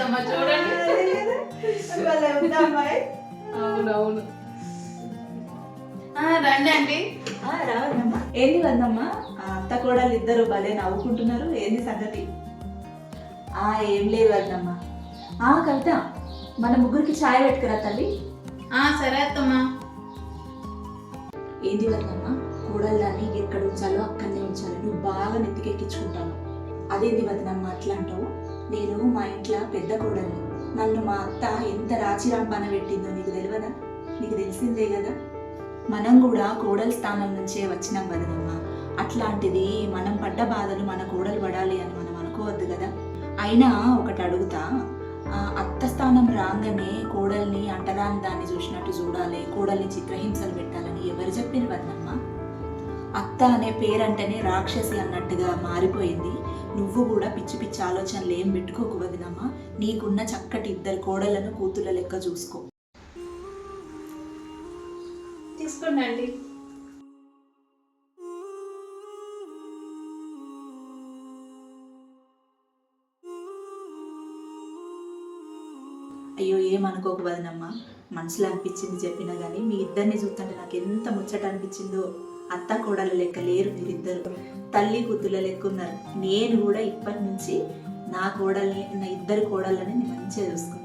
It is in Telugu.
అత్తమ్మ చూడండి. అవునవును. రండి అండి. రావద్దమ్మా. ఏంది వద్దమ్మా, అత్త కోడలు ఇద్దరు భలే నవ్వుకుంటున్నారు, ఏంది సంగతి? ఏం లేదు వద్దమ్మా. కవిత, మన ముగ్గురికి ఛాయ్ పెట్టుకురా తల్లి. సరే అత్తమ్మ. ఏంది వద్దమ్మా, కోడలు దాన్ని ఎక్కడ ఉంచాలో అక్కడనే ఉంచాలి, నువ్వు బాగా నెత్తికెక్కించుకుంటాను. అదేంది వద్దనమ్మా అట్లా అంటావు? నేను మా ఇంట్లో పెద్ద కోడల్ని, నన్ను మా అత్త ఎంత రాచిరాంపాన పెట్టిందో నీకు తెలియదా? నీకు తెలిసిందే కదా. మనం కూడా కోడలి స్థానం నుంచే వచ్చినాం వదనమ్మా. అట్లాంటిది మనం పడ్డ బాధలు మన కోడలు పడాలి అని మనం అనుకోవద్దు కదా. అయినా ఒకటి అడుగుతా, అత్త స్థానం రాగానే కోడల్ని అంటరాని దాన్ని చూసినట్టు చూడాలి, కోడల్ని చిత్రహింసలు పెట్టాలని ఎవరు చెప్పిన వదనమ్మా? అత్త అనే పేరంటేనే రాక్షసి అన్నట్టుగా మారిపోయింది. నువ్వు కూడా పిచ్చి పిచ్చి ఆలోచనలు ఏం పెట్టుకోకు వదినమ్మా. నీకున్న చక్కటి ఇద్దరు కోడలను కూతుళ్ళ లెక్క చూసుకో. తీసుకోండి. అయ్యో ఏమనుకోకు వదినమ్మా, మనసులో అనిపించింది చెప్పినా కానీ మీ ఇద్దరిని చూస్తుంటే నాకు ఎంత ముచ్చట అనిపించిందో. అత్త కోడల లెక్క లేరు మీరిద్దరు, తల్లి కూతుళ్ళ లెక్క ఉన్నారు. నేను కూడా ఇప్పటి నుంచి నా ఇద్దరు కోడళ్ళని మంచిగా చూసుకుంటాను.